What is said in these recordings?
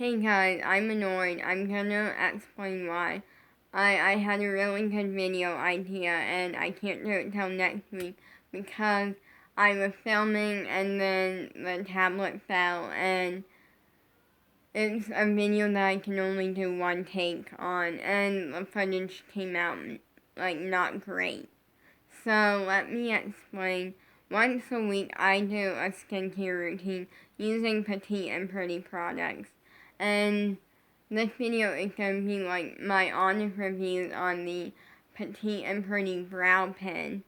Hey guys, I'm annoyed. I'm gonna explain why. I had a really good video idea and I can't do it till next week because I was filming and then the tablet fell and it's a video that I can only do one take on and the footage came out not great. So let me explain. Once a week I do a skincare routine using petite and pretty products. And this video is going to be like my honest reviews on the petite and pretty brow pen.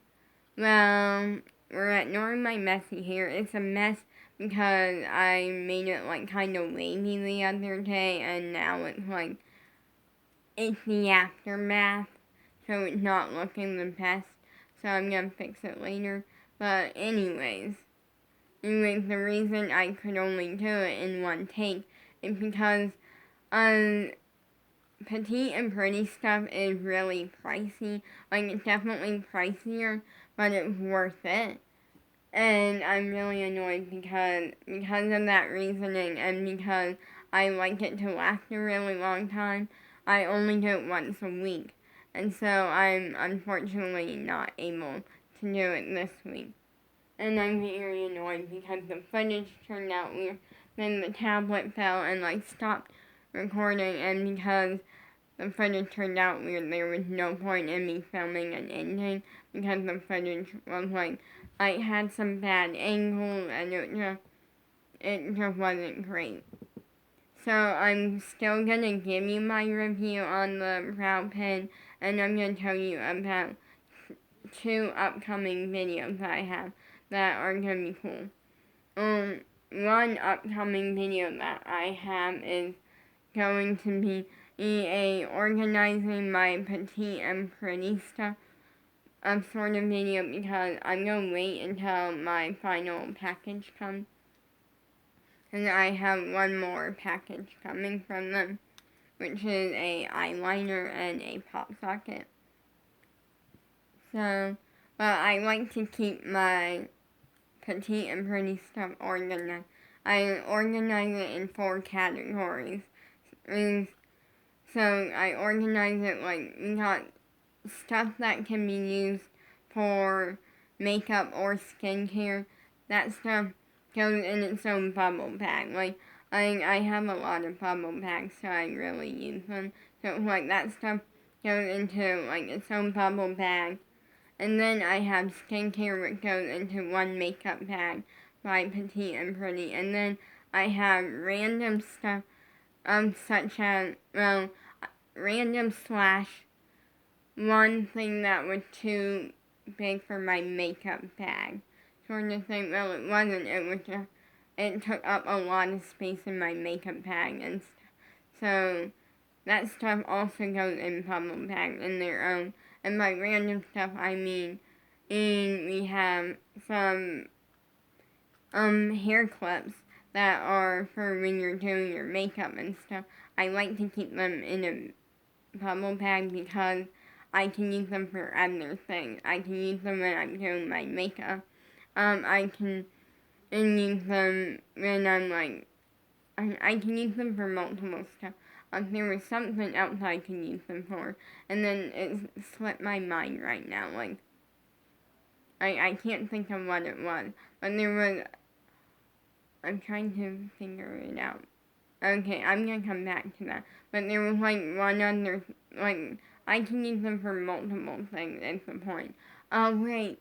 Well, we're ignoring my messy hair. It's a mess because I made it kind of wavy the other day and now it's the aftermath. So it's not looking the best. So I'm going to fix it later. But anyways, the reason I could only do it in one take is because petite and pretty stuff is really pricey. It's definitely pricier, but it's worth it. And I'm really annoyed because of that reasoning and because I like it to last a really long time, I only do it once a week. And so I'm unfortunately not able to do it this week. And I'm very annoyed because the footage turned out weird. Then the tablet fell and stopped recording, and because the footage turned out weird, there was no point in me filming an ending because the footage was I had some bad angles and it just wasn't great. So I'm still gonna give you my review on the brow pen, and I'm gonna tell you about 2 upcoming videos that I have that are gonna be cool. One upcoming video that I have is going to be organizing my petite and pretty stuff sort of video because I'm gonna wait until my final package comes. And I have one more package coming from them, which is a eyeliner and a pop socket. So, but I like to keep my petite and pretty stuff organized. I organize it in 4 categories. So I organize it we got stuff that can be used for makeup or skincare. That stuff goes in its own bubble bag. I have a lot of bubble bags, so I really use them. So that stuff goes into its own bubble bag. And then I have skincare, which goes into one makeup bag by Petite and Pretty. And then I have random stuff, such as, random slash one thing that was too big for my makeup bag. Sort of thing. Well, it wasn't. It was just, it took up a lot of space in my makeup bag and stuff. So that stuff also goes in bubble bags in their own. And by random stuff, I mean, we have some hair clips that are for when you're doing your makeup and stuff. I like to keep them in a bubble bag because I can use them for other things. I can use them when I'm doing my makeup. I can use them when I can use them for multiple stuff. There was something else I can use them for, and then it slipped my mind right now. I can't think of what it was, but there was. I'm trying to figure it out. Okay, I'm gonna come back to that. But there was one other, I can use them for multiple things, is the point. Oh wait,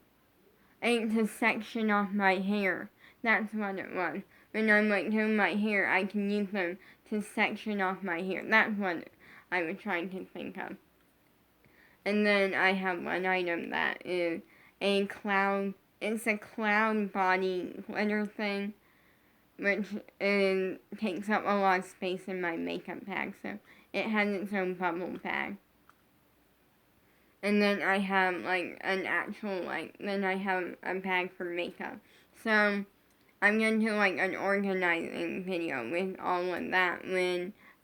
it's to section off my hair. That's what it was. When I'm doing my hair, I can use them to section off my hair. That's what I was trying to think of. And then I have one item that is it's a cloud body glitter thing, which takes up a lot of space in my makeup bag, so it has its own bubble bag. And then I have an actual then I have a bag for makeup. So I'm gonna do an organizing video with all of that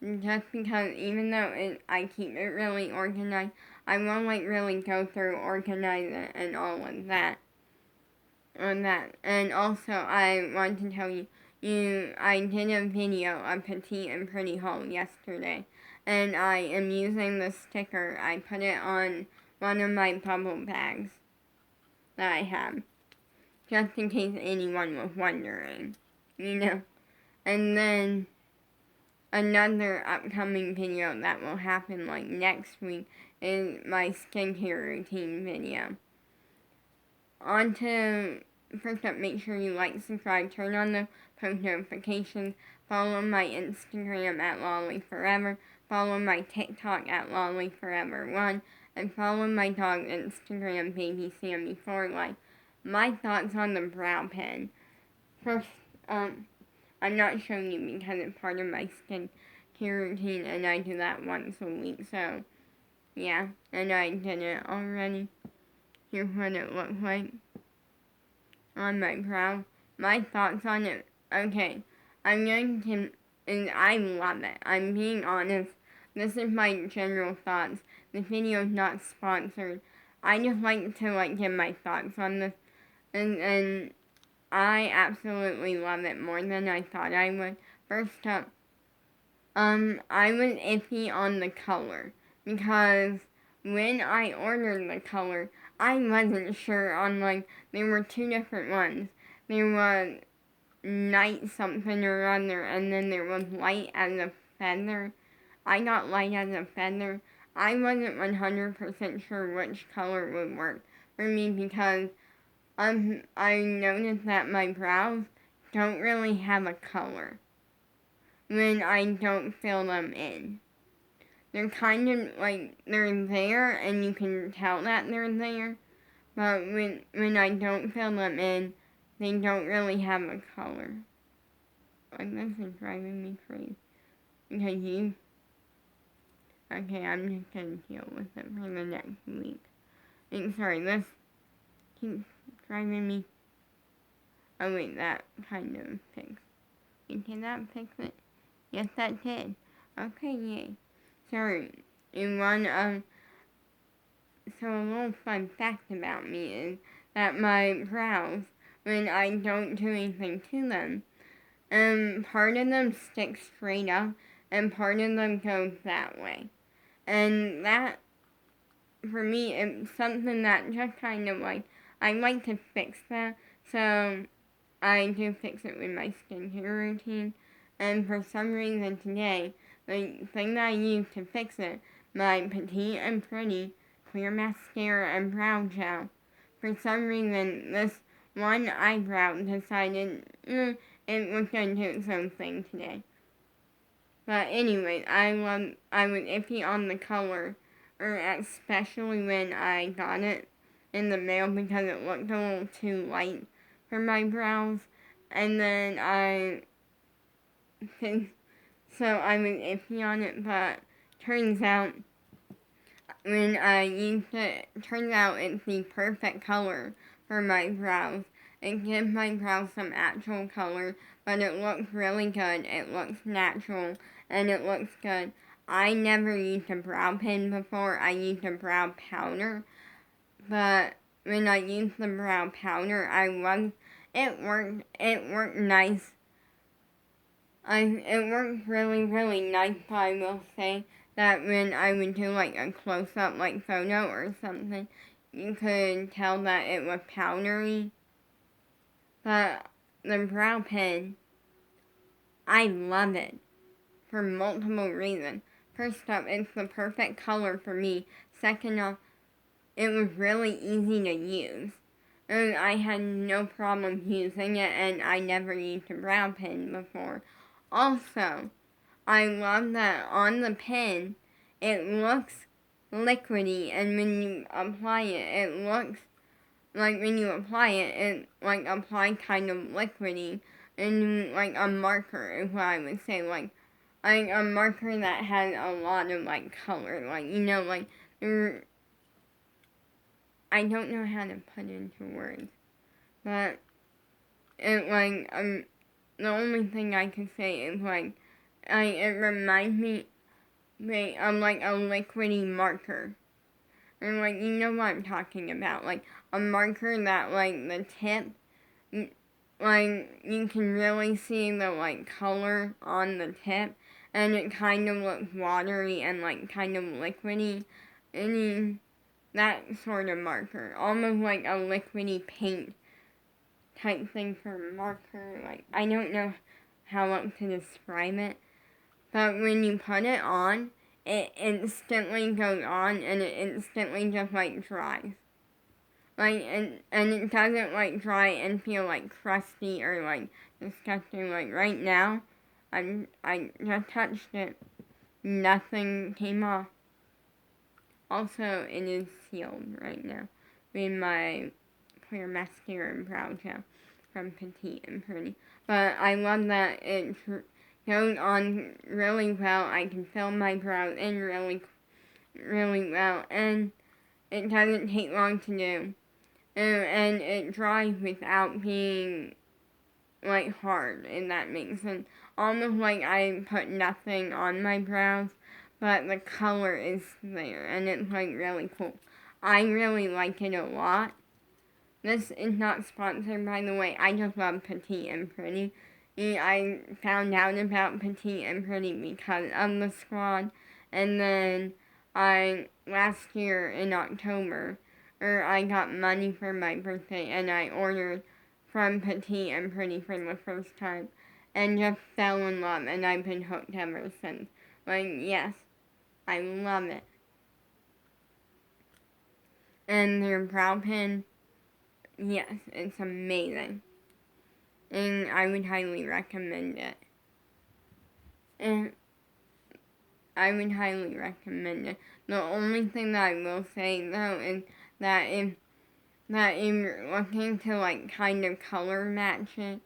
just because even though I keep it really organized, I won't really go through organize it and all of that. On that. And also I want to tell you, I did a video of Petite and Pretty haul yesterday, and I am using the sticker. I put it on one of my bubble bags that I have, just in case anyone was wondering, And then another upcoming video that will happen like next week is my skincare routine video. First up, make sure you like, subscribe, turn on the post notifications, follow my Instagram at LollyForever, follow my TikTok at LollyForever1, and follow my dog Instagram, Baby Sammy for life. My thoughts on the brow pen. First, I'm not showing you because it's part of my skincare routine, and I do that once a week, so yeah, and I did it already. Here's what it looks like on my brow. My thoughts on it. Okay, and I love it. I'm being honest. This is my general thoughts. This video is not sponsored. I just like to give my thoughts on this, and I absolutely love it more than I thought I would. First up, I was iffy on the color because when I ordered the color, I wasn't sure on there were two different ones. There was night something or other, and then there was light as a feather. I got light as a feather. I wasn't 100% sure which color would work for me because I noticed that my brows don't really have a color when I don't fill them in. They're kind of they're there and you can tell that they're there, but when I don't fill them in, they don't really have a color. This is driving me crazy. Because okay, I'm just gonna deal with it for the next week. Sorry, this keeps driving me. Oh wait, that kind of fixed. Did that fix it? Yes, that did. Okay, yay. Sorry. So a little fun fact about me is that my brows, when I don't do anything to them, part of them stick straight up and part of them goes that way. And that, for me, is something that just kind of I like to fix that. So I do fix it with my skincare routine. And for some reason today, the thing that I used to fix it, my Petite and Pretty clear mascara and brow gel, for some reason this one eyebrow decided it was going to do its own thing today. But anyway, I was iffy on the color, or especially when I got it in the mail because it looked a little too light for my brows. And then so I was iffy on it, but turns out when I used it, turns out it's the perfect color for my brows. It gives my brows some actual color, but it looks really good. It looks natural, and it looks good. I never used a brow pen before. I used a brow powder, but when I used the brow powder, it worked nice. It worked really, really nice, but I will say that when I would do a close-up photo or something, you could tell that it was powdery. But the brow pen, I love it for multiple reasons. First up, it's the perfect color for me. Second off, it was really easy to use. And I had no problem using it, and I never used a brow pen before. Also, I love that on the pen, it looks liquidy, and when you apply it, it looks when you apply it, applies kind of liquidy, and a marker is what I would say, a marker that has a lot of color, I don't know how to put it into words, but it the only thing I can say is it reminds me of a liquidy marker. And you know what I'm talking about. A marker that the tip like, you can really see the, like, color on the tip, and it kind of looks watery and, like, kind of liquidy. That sort of marker. Almost like a liquidy paint type thing for marker. Like, I don't know how else to describe it. But when you put it on, it instantly goes on and it instantly just, like, dries. Like, and it doesn't, like, dry and feel, like, crusty or, like, disgusting. Like, right now, I just touched it. Nothing came off. Also, it is sealed right now with my clear mascara and brow gel from Petite and Pretty. But I love that it goes on really well. I can fill my brows in really, really well. And it doesn't take long to do. And it dries without being, like, hard, if that makes sense. Almost like I put nothing on my brows, but the color is there, and it's, like, really cool. I really like it a lot. This is not sponsored, by the way. I just love Petite and Pretty. I found out about Petite and Pretty because of the squad, and then last year in October, I got money for my birthday, and I ordered from Petite and Pretty for the first time, and just fell in love, and I've been hooked ever since. Like, yes, I love it. And their brow pen, yes, it's amazing. And I would highly recommend it. And I would highly recommend it. The only thing that I will say, though, is that if you're looking to, like, kind of color match it,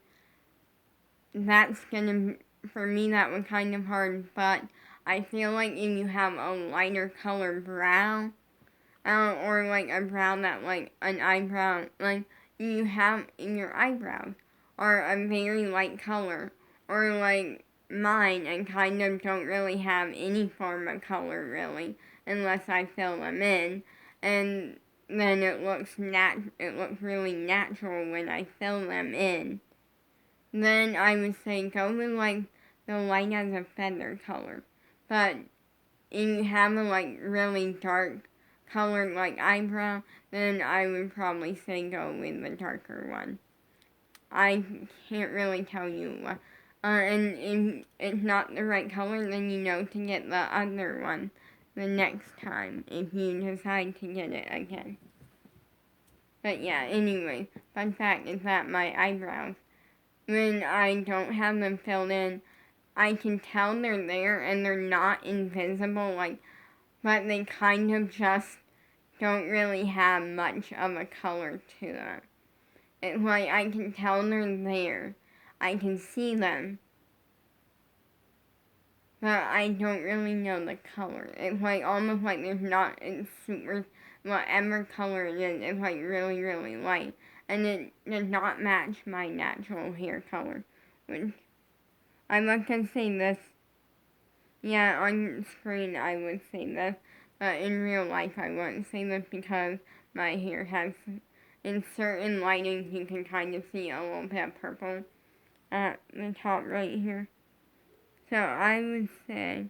for me, that was kind of hard, but I feel like if you have a lighter color brow, or, like, a brow that, like, an eyebrow, like, you have in your eyebrows are a very light color, or, like, mine, and kind of don't really have any form of color, really, unless I fill them in, and then it looks really natural when I fill them in. Then I would say go with, like, the light as a feather color. But if you have a, like, really dark color, like, eyebrow, then I would probably say go with the darker one. I can't really tell you what. And if it's not the right color, then you know to get the other one the next time if you decide to get it again. But yeah, anyway, fun fact is that my eyebrows, when I don't have them filled in, I can tell they're there and they're not invisible, like, but they kind of just don't really have much of a color to them. It's like I can tell they're there. I can see them, but I don't really know the color. It's like almost like there's not, it's super, whatever color it is, it's like really, really light. And it does not match my natural hair color, which I like to say this. Yeah, on screen I would say this, but in real life I wouldn't say this because my hair has, in certain lightings you can kind of see a little bit of purple at the top right here. So I would say,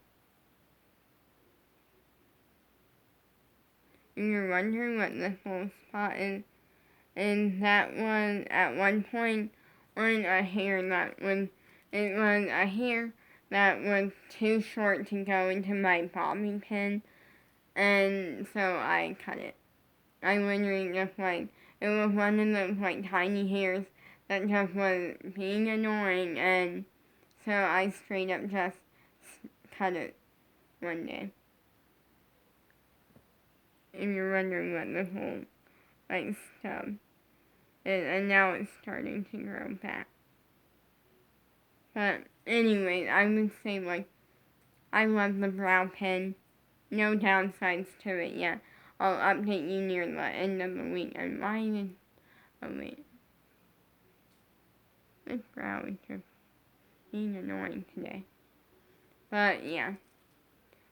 if you're wondering what this little spot is, and that was at one point on a hair it was a hair that was too short to go into my bobby pin, and so I cut it. I literally just, like, it was one of those, like, tiny hairs that just was being annoying, and so I straight up just cut it one day. If you're wondering what this whole, like, stub is, and now it's starting to grow back. But anyway, I would say, like, I love the brow pen. No downsides to it yet. I'll update you near the end of the week. And wait. This brow is just being annoying today. But yeah.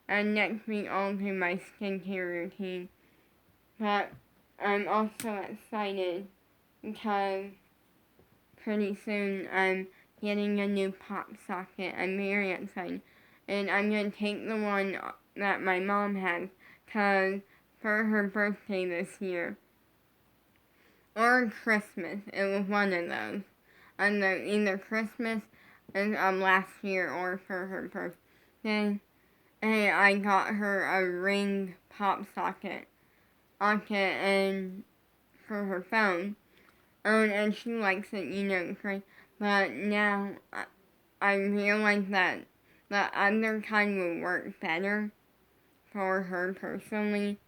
And next week I'll do my skincare routine. But I'm also excited because pretty soon I'm getting a new pop socket. I'm very excited. And I'm going to take the one that my mom has, because for her birthday this year, or Christmas, it was one of those. Either Christmas last year or for her birthday. And I got her a ring pop socket and for her phone. And she likes it, great. But now I realize that the other kind will work better for her personally.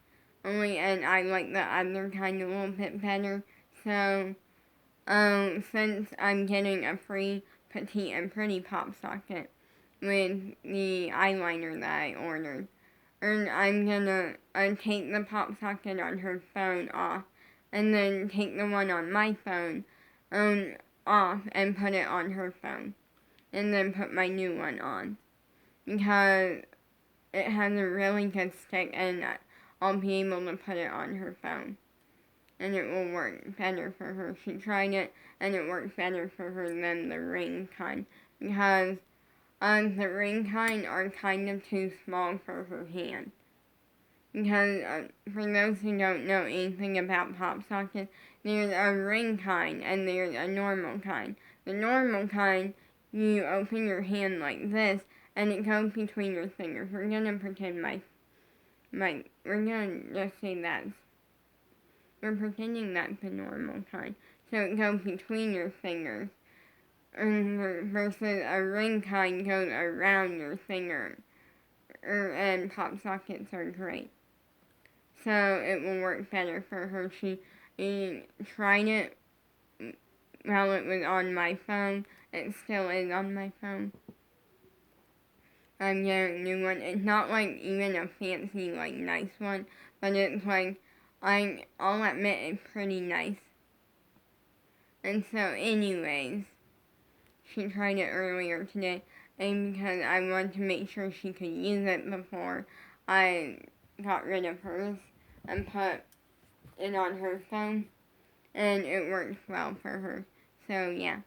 And I like the other kind a little bit better. So, since I'm getting a free petite and pretty pop socket with the eyeliner that I ordered, and I'm gonna take the pop socket on her phone off, and then take the one on my phone off and put it on her phone, and then put my new one on, because it has a really good stick, and I'll be able to put it on her phone, and it will work better for her. She tried it, and it works better for her than the ring kind, because the ring kind are kind of too small for her hand. Because for those who don't know anything about pop sockets, there's a ring kind and there's a normal kind. The normal kind, you open your hand like this, and it goes between your fingers. We're gonna pretend we're gonna just say we're pretending that's the normal kind. So it goes between your fingers, versus a ring kind goes around your finger. And pop sockets are great. So it will work better for her. She tried it while it was on my phone. It still is on my phone. I'm getting a new one. It's not like even a fancy, nice one, but it's I'll admit it's pretty nice. And so anyways, she tried it earlier today, and because I wanted to make sure she could use it before I got rid of hers and put it on her phone, and it worked well for her. So yeah.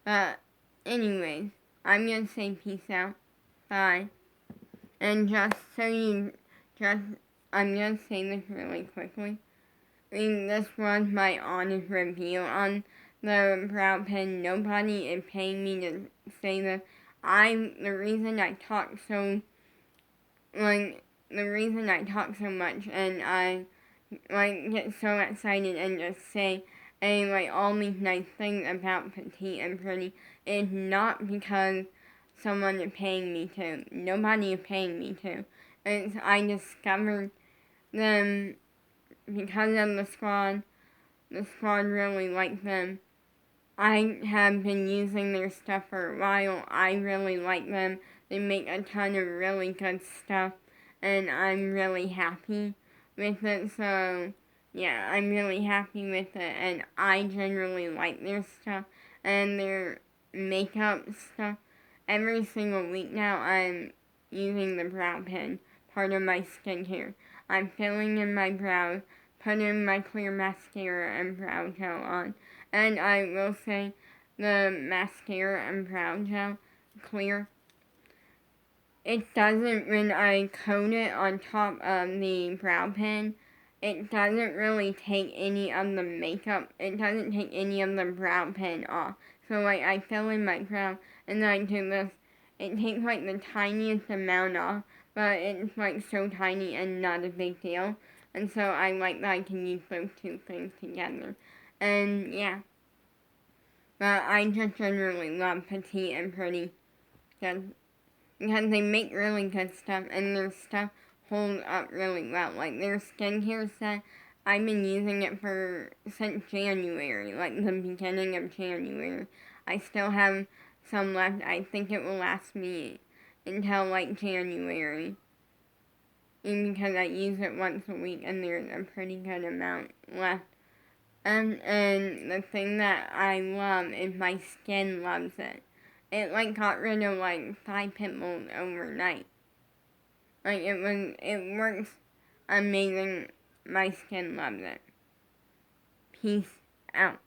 But anyways, I'm gonna say peace out. Bye. And I'm gonna say this really quickly. This was my honest review on the brow pen. Nobody is paying me to say this. The reason I talk so much, and I get so excited and just say all these nice things about petite and pretty is not because someone is paying me to. Nobody is paying me to. I discovered them because of the squad. The squad really liked them. I have been using their stuff for a while. I really like them. They make a ton of really good stuff, and I'm really happy with it. So, yeah, I'm really happy with it, and I generally like their stuff and their makeup stuff. Every single week now, I'm using the brow pen, part of my skincare. I'm filling in my brows, putting my clear mascara and brow gel on. And I will say, the mascara and brow gel, clear, it doesn't, when I coat it on top of the brow pen, it doesn't really take any of the makeup, it doesn't take any of the brow pen off. So I fill in my brow, and then I do this, it takes the tiniest amount off, but it's so tiny and not a big deal. And so I like that I can use those two things together. And yeah. But I just generally love petite and pretty. Because they make really good stuff, and their stuff holds up really well. Their skincare set, I've been using it since January, the beginning of January. I still have some left. I think it will last me until January. Even because I use it once a week, and there's a pretty good amount left. And the thing that I love is my skin loves it. It got rid of 5 pimples overnight. It works amazing. My skin loves it. Peace out.